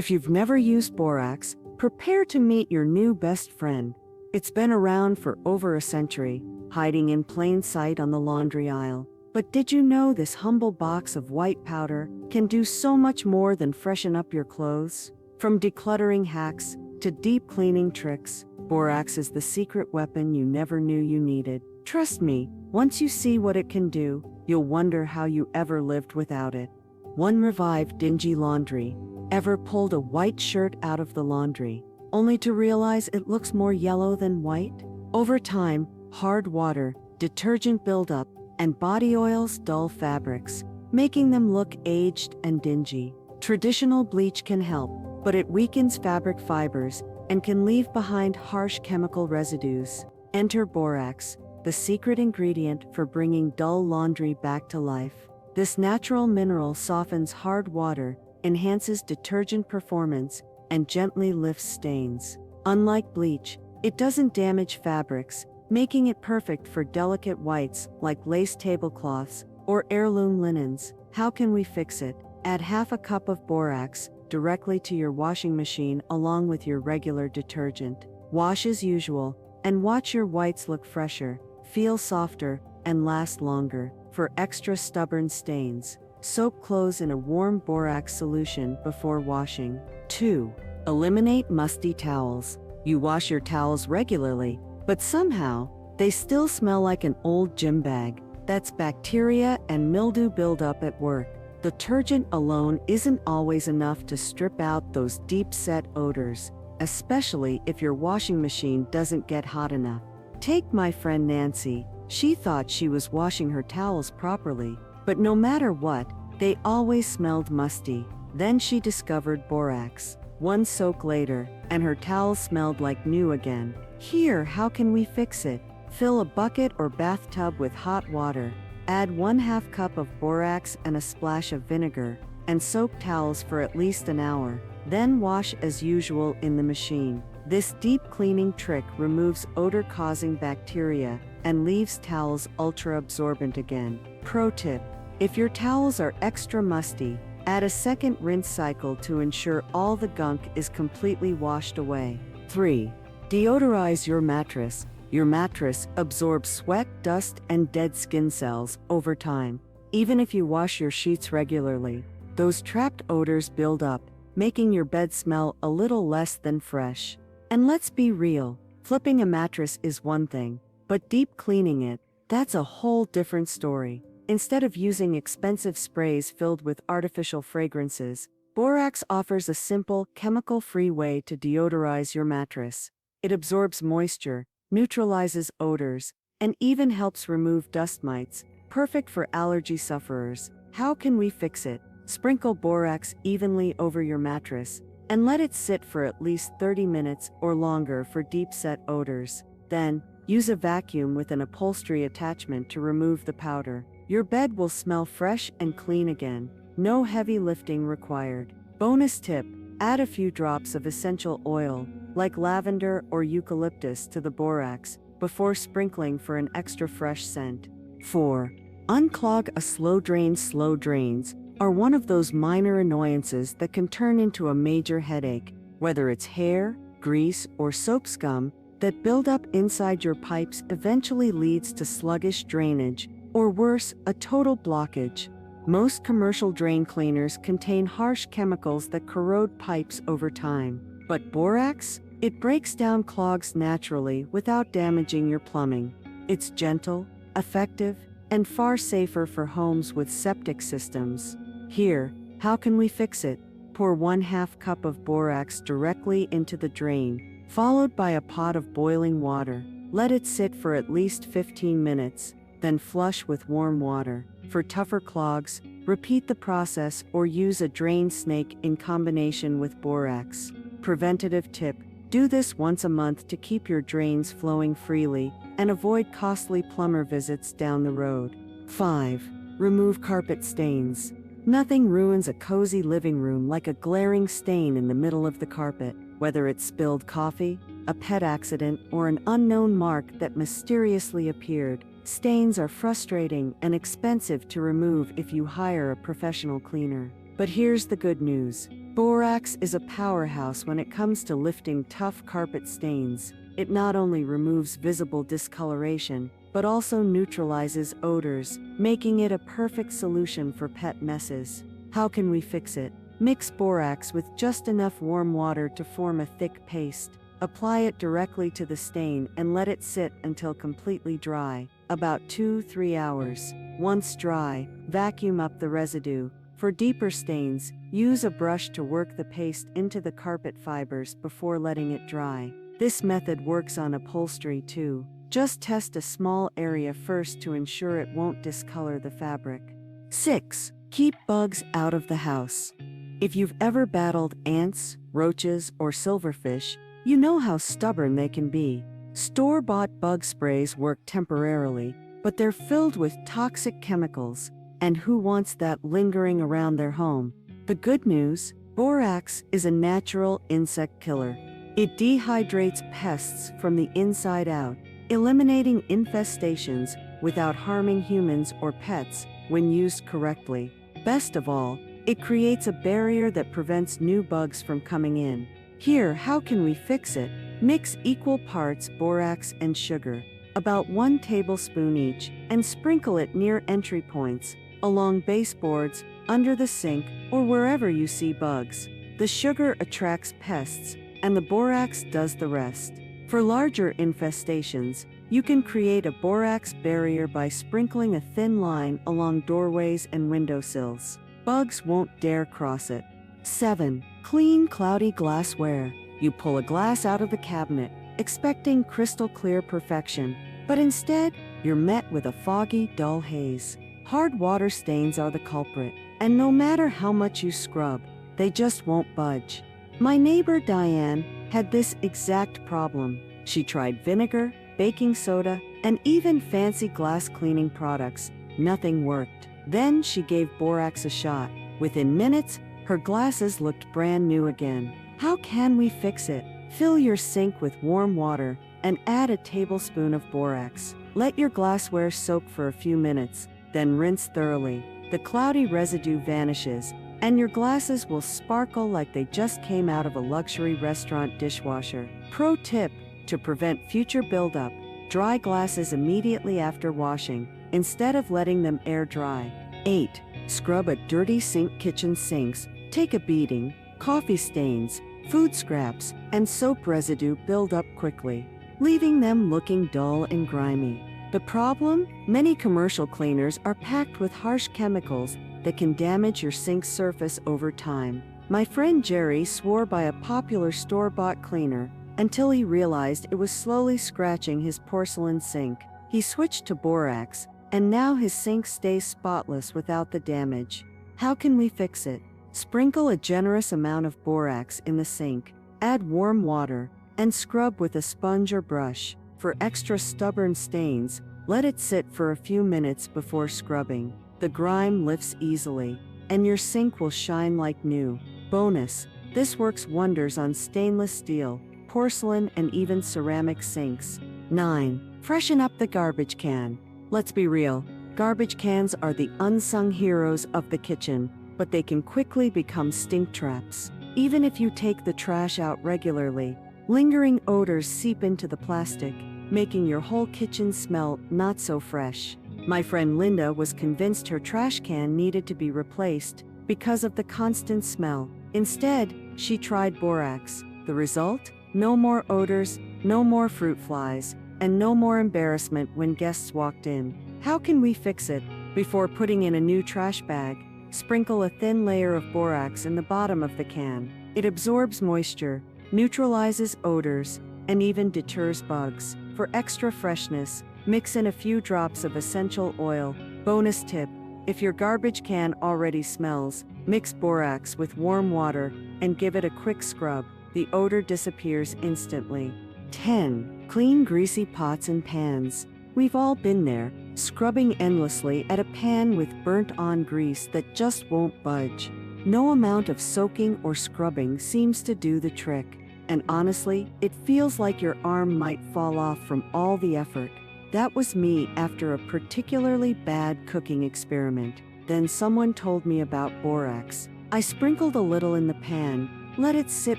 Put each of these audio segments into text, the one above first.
If you've never used Borax, prepare to meet your new best friend. It's been around for over a century, hiding in plain sight on the laundry aisle. But did you know this humble box of white powder can do so much more than freshen up your clothes? From decluttering hacks to deep cleaning tricks, Borax is the secret weapon you never knew you needed. Trust me, once you see what it can do, you'll wonder how you ever lived without it. One revived Dingy Laundry ever pulled a white shirt out of the laundry, only to realize it looks more yellow than white? Over time, hard water, detergent buildup, and body oils dull fabrics, making them look aged and dingy. Traditional bleach can help, but it weakens fabric fibers and can leave behind harsh chemical residues. Enter Borax, the secret ingredient for bringing dull laundry back to life. This natural mineral softens hard water, enhances detergent performance, and gently lifts stains. Unlike bleach, it doesn't damage fabrics, making it perfect for delicate whites like lace tablecloths or heirloom linens. How can we fix it? Add half a cup of Borax directly to your washing machine along with your regular detergent. Wash as usual, and watch your whites look fresher, feel softer, and last longer. For extra stubborn stains, soak clothes in a warm Borax solution before washing. 2. Eliminate musty towels. You wash your towels regularly, but somehow, they still smell like an old gym bag. That's bacteria and mildew buildup at work. Detergent alone isn't always enough to strip out those deep-set odors, especially if your washing machine doesn't get hot enough. Take my friend Nancy. She thought she was washing her towels properly, but no matter what, they always smelled musty. Then she discovered Borax. One soak later, and her towels smelled like new again. Here, how can we fix it? Fill a bucket or bathtub with hot water. Add 1/2 cup of Borax and a splash of vinegar, and soak towels for at least an hour. Then wash as usual in the machine. This deep cleaning trick removes odor-causing bacteria and leaves towels ultra-absorbent again. Pro tip: if your towels are extra musty, add a second rinse cycle to ensure all the gunk is completely washed away. 3. Deodorize your mattress. Your mattress absorbs sweat, dust, and dead skin cells over time. Even if you wash your sheets regularly, those trapped odors build up, making your bed smell a little less than fresh. And let's be real, flipping a mattress is one thing, but deep cleaning it, that's a whole different story. Instead of using expensive sprays filled with artificial fragrances, Borax offers a simple, chemical-free way to deodorize your mattress. It absorbs moisture, neutralizes odors, and even helps remove dust mites, perfect for allergy sufferers. How can we fix it? Sprinkle Borax evenly over your mattress, and let it sit for at least 30 minutes or longer for deep-set odors. Then, use a vacuum with an upholstery attachment to remove the powder. Your bed will smell fresh and clean again. No heavy lifting required. Bonus tip: add a few drops of essential oil, like lavender or eucalyptus, to the Borax before sprinkling for an extra fresh scent. 4. Unclog a slow drain. Slow drains are one of those minor annoyances that can turn into a major headache, whether it's hair, grease, or soap scum that build up inside your pipes eventually leads to sluggish drainage, or worse, a total blockage. Most commercial drain cleaners contain harsh chemicals that corrode pipes over time. But Borax? It breaks down clogs naturally without damaging your plumbing. It's gentle, effective, and far safer for homes with septic systems. Here, how can we fix it? Pour 1/2 cup of Borax directly into the drain, followed by a pot of boiling water. Let it sit for at least 15 minutes, then flush with warm water. For tougher clogs, repeat the process or use a drain snake in combination with Borax. Preventative tip: do this once a month to keep your drains flowing freely and avoid costly plumber visits down the road. 5. Remove carpet stains. Nothing ruins a cozy living room like a glaring stain in the middle of the carpet. Whether it's spilled coffee, a pet accident, or an unknown mark that mysteriously appeared, stains are frustrating and expensive to remove if you hire a professional cleaner. But here's the good news. Borax is a powerhouse when it comes to lifting tough carpet stains. It not only removes visible discoloration, but also neutralizes odors, making it a perfect solution for pet messes. How can we fix it? Mix borax with just enough warm water to form a thick paste. Apply it directly to the stain and let it sit until completely dry, about 2-3 hours. Once dry, vacuum up the residue. For deeper stains, use a brush to work the paste into the carpet fibers before letting it dry. This method works on upholstery too. Just test a small area first to ensure it won't discolor the fabric. 6. Keep bugs out of the house. If you've ever battled ants, roaches, or silverfish, you know how stubborn they can be. Store-bought bug sprays work temporarily, but they're filled with toxic chemicals, and who wants that lingering around their home? The good news, borax is a natural insect killer. It dehydrates pests from the inside out, eliminating infestations without harming humans or pets when used correctly. Best of all, it creates a barrier that prevents new bugs from coming in. Here, how can we fix it? Mix equal parts borax and sugar, about 1 tablespoon each, and sprinkle it near entry points, along baseboards, under the sink, or wherever you see bugs. The sugar attracts pests, and the borax does the rest. For larger infestations, you can create a borax barrier by sprinkling a thin line along doorways and windowsills. Bugs won't dare cross it. 7. Clean cloudy glassware. You pull a glass out of the cabinet, expecting crystal clear perfection, but instead, you're met with a foggy, dull haze. Hard water stains are the culprit, and no matter how much you scrub, they just won't budge. My neighbor Diane had this exact problem. She tried vinegar, baking soda, and even fancy glass cleaning products. Nothing worked. Then she gave borax a shot. Within minutes, her glasses looked brand new again. How can we fix it? Fill your sink with warm water and add a tablespoon of borax. Let your glassware soak for a few minutes, then rinse thoroughly. The cloudy residue vanishes, and your glasses will sparkle like they just came out of a luxury restaurant dishwasher. Pro tip: to prevent future buildup, dry glasses immediately after washing, instead of letting them air dry. 8. Scrub a dirty sink. Kitchen sinks take a beating. Coffee stains, food scraps, and soap residue build up quickly, leaving them looking dull and grimy. The problem? Many commercial cleaners are packed with harsh chemicals that can damage your sink surface over time. My friend Jerry swore by a popular store-bought cleaner until he realized it was slowly scratching his porcelain sink. He switched to borax, and now his sink stays spotless without the damage. How can we fix it? Sprinkle a generous amount of borax in the sink, add warm water, and scrub with a sponge or brush. For extra stubborn stains, let it sit for a few minutes before scrubbing. The grime lifts easily, and your sink will shine like new. Bonus: this works wonders on stainless steel, porcelain, and even ceramic sinks. 9. Freshen up the garbage can. Let's be real, garbage cans are the unsung heroes of the kitchen, but they can quickly become stink traps. Even if you take the trash out regularly, lingering odors seep into the plastic, making your whole kitchen smell not so fresh. My friend Linda was convinced her trash can needed to be replaced because of the constant smell. Instead, she tried borax. The result? No more odors, no more fruit flies, and no more embarrassment when guests walked in. How can we fix it? Before putting in a new trash bag, sprinkle a thin layer of borax in the bottom of the can. It absorbs moisture, neutralizes odors, and even deters bugs. For extra freshness, mix in a few drops of essential oil. Bonus tip: if your garbage can already smells, mix borax with warm water and give it a quick scrub. The odor disappears instantly. 10. Clean greasy pots and pans. We've all been there, scrubbing endlessly at a pan with burnt-on grease that just won't budge. No amount of soaking or scrubbing seems to do the trick. And honestly, it feels like your arm might fall off from all the effort. That was me after a particularly bad cooking experiment. Then someone told me about borax, I sprinkled a little in the pan, let it sit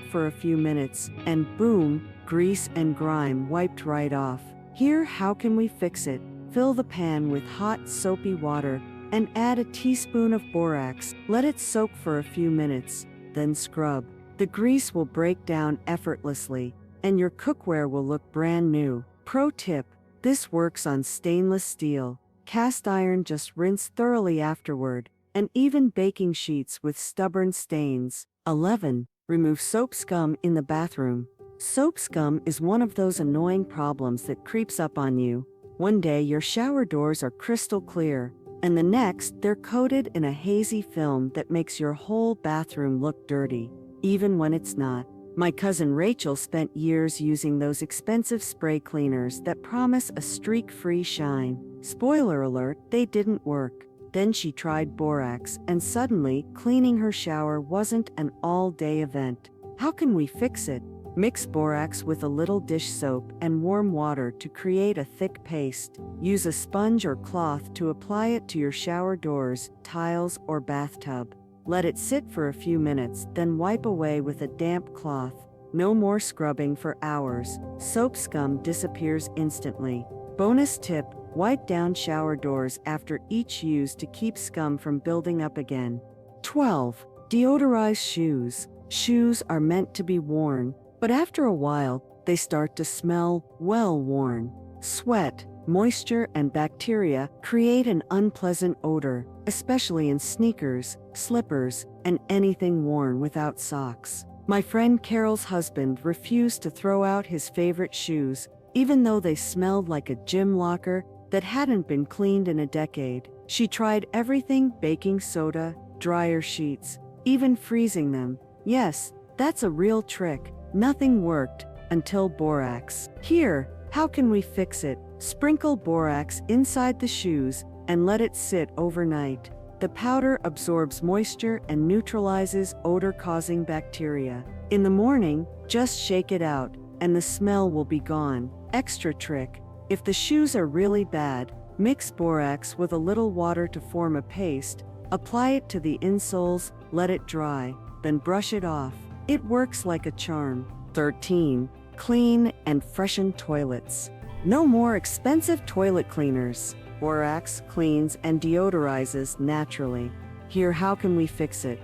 for a few minutes, and boom, grease and grime wiped right off. Here, how can we fix it? Fill the pan with hot, soapy water and add a teaspoon of borax. Let it soak for a few minutes, then scrub. The grease will break down effortlessly, and your cookware will look brand new. Pro tip: this works on stainless steel, cast iron, just rinse thoroughly afterward, and even baking sheets with stubborn stains. 11. Remove soap scum in the bathroom. Soap scum is one of those annoying problems that creeps up on you. One day your shower doors are crystal clear, and the next they're coated in a hazy film that makes your whole bathroom look dirty, even when it's not. My cousin Rachel spent years using those expensive spray cleaners that promise a streak-free shine. Spoiler alert, they didn't work. Then she tried Borax, and suddenly, cleaning her shower wasn't an all-day event. How can we fix it? Mix borax with a little dish soap and warm water to create a thick paste. Use a sponge or cloth to apply it to your shower doors, tiles, or bathtub. Let it sit for a few minutes, then wipe away with a damp cloth. No more scrubbing for hours. Soap scum disappears instantly. Bonus tip: wipe down shower doors after each use to keep scum from building up again. 12. Deodorize shoes. Shoes are meant to be worn, but after a while, they start to smell well-worn. Sweat, moisture, and bacteria create an unpleasant odor, especially in sneakers, slippers, and anything worn without socks. My friend Carol's husband refused to throw out his favorite shoes, even though they smelled like a gym locker that hadn't been cleaned in a decade. She tried everything: baking soda, dryer sheets, even freezing them. Yes, that's a real trick. Nothing worked until borax. Here, how can we fix it? Sprinkle borax inside the shoes and let it sit overnight. The powder absorbs moisture and neutralizes odor-causing bacteria. In the morning, just shake it out, and the smell will be gone. Extra trick: if the shoes are really bad, mix borax with a little water to form a paste, apply it to the insoles, let it dry, then brush it off. It works like a charm. 13. Clean and freshen toilets. No more expensive toilet cleaners. Borax cleans and deodorizes naturally. Here, how can we fix it?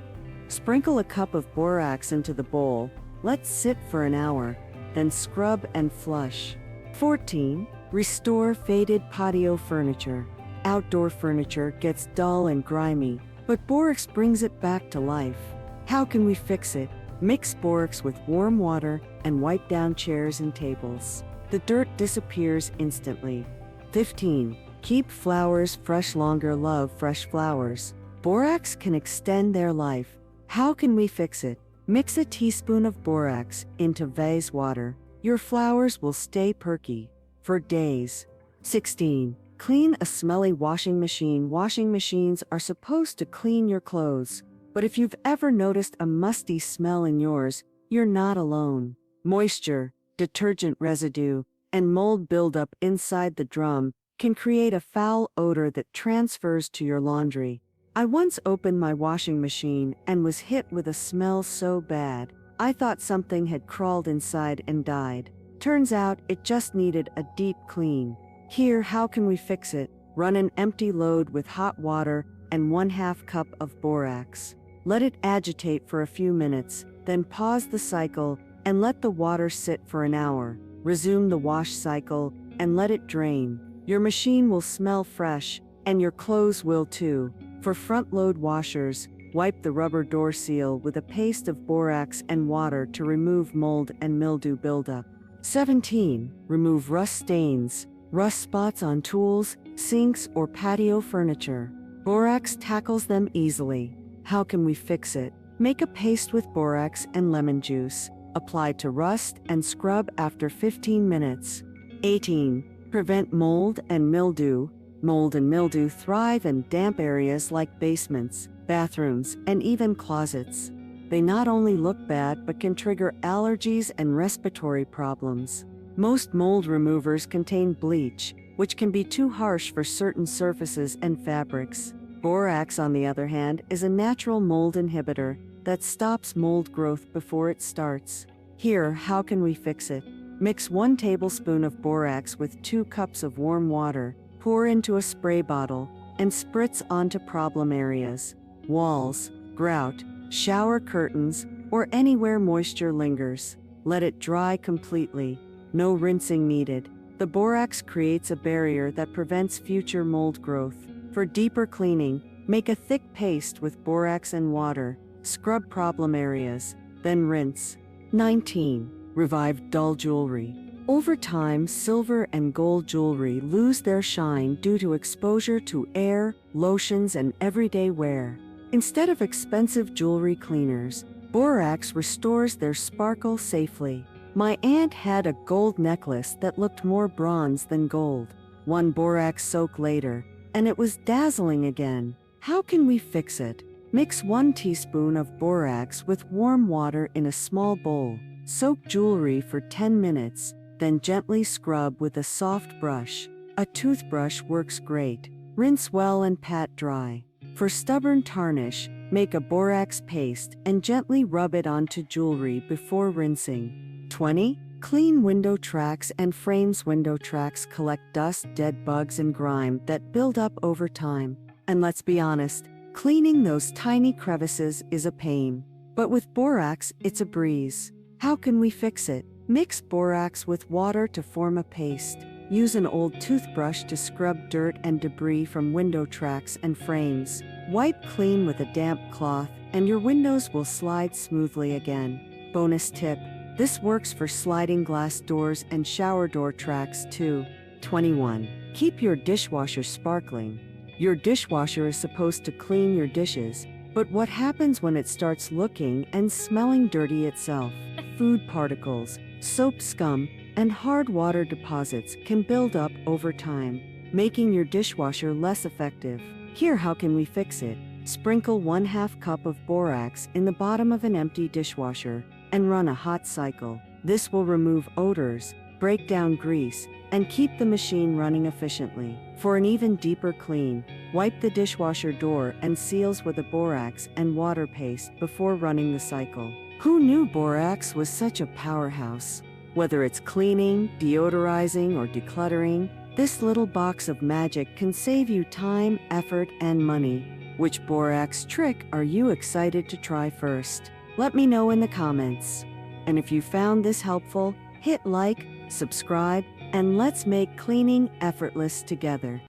Sprinkle a cup of borax into the bowl, let sit for an hour, then scrub and flush. 14. Restore faded patio furniture. Outdoor furniture gets dull and grimy, but borax brings it back to life. How can we fix it? Mix borax with warm water and wipe down chairs and tables. The dirt disappears instantly. 15. Keep flowers fresh longer. Love fresh flowers. Borax can extend their life. How can we fix it? Mix a teaspoon of borax into vase water. Your flowers will stay perky for days. 16. Clean a smelly washing machine. Washing machines are supposed to clean your clothes, but if you've ever noticed a musty smell in yours, you're not alone. Moisture, detergent residue, and mold buildup inside the drum can create a foul odor that transfers to your laundry. I once opened my washing machine and was hit with a smell so bad, I thought something had crawled inside and died. Turns out it just needed a deep clean. Here, how can we fix it? Run an empty load with hot water and 1/2 cup of borax. Let it agitate for a few minutes, then pause the cycle and let the water sit for an hour. Resume the wash cycle and let it drain. Your machine will smell fresh, and your clothes will too. For front-load washers, wipe the rubber door seal with a paste of borax and water to remove mold and mildew buildup. 17. Remove rust stains. Rust spots on tools, sinks, or patio furniture. Borax tackles them easily. How can we fix it? Make a paste with borax and lemon juice. Apply to rust and scrub after 15 minutes. 18. Prevent mold and mildew. Mold and mildew thrive in damp areas like basements, bathrooms, and even closets. They not only look bad but can trigger allergies and respiratory problems. Most mold removers contain bleach, which can be too harsh for certain surfaces and fabrics. Borax, on the other hand, is a natural mold inhibitor that stops mold growth before it starts. Here, how can we fix it? Mix 1 tablespoon of borax with 2 cups of warm water, pour into a spray bottle, and spritz onto problem areas: walls, grout, shower curtains, or anywhere moisture lingers. Let it dry completely. No rinsing needed. The borax creates a barrier that prevents future mold growth. For deeper cleaning, make a thick paste with borax and water. Scrub problem areas, then rinse. 19. Revive dull jewelry. Over time, silver and gold jewelry lose their shine due to exposure to air, lotions, and everyday wear. Instead of expensive jewelry cleaners, borax restores their sparkle safely. My aunt had a gold necklace that looked more bronze than gold. 1 borax soak later, and it was dazzling again. How can we fix it? Mix 1 teaspoon of borax with warm water in a small bowl. Soak jewelry for 10 minutes, then gently scrub with a soft brush. A toothbrush works great. Rinse well and pat dry. For stubborn tarnish, make a borax paste and gently rub it onto jewelry before rinsing. 20. Clean window tracks and frames. Window tracks collect dust, dead bugs, and grime that build up over time. And let's be honest, cleaning those tiny crevices is a pain. But with borax, it's a breeze. How can we fix it? Mix borax with water to form a paste. Use an old toothbrush to scrub dirt and debris from window tracks and frames. Wipe clean with a damp cloth, and your windows will slide smoothly again. Bonus tip: this works for sliding glass doors and shower door tracks too. 21. Keep your dishwasher sparkling. Your dishwasher is supposed to clean your dishes, but what happens when it starts looking and smelling dirty itself? Food particles, soap scum, and hard water deposits can build up over time, making your dishwasher less effective. Here, how can we fix it? Sprinkle 1/2 cup of borax in the bottom of an empty dishwasher and run a hot cycle. This will remove odors, break down grease, and keep the machine running efficiently. For an even deeper clean, wipe the dishwasher door and seals with a borax and water paste before running the cycle. Who knew borax was such a powerhouse? Whether it's cleaning, deodorizing, or decluttering, this little box of magic can save you time, effort, and money. Which borax trick are you excited to try first? Let me know in the comments. And if you found this helpful, hit like, subscribe, and let's make cleaning effortless together.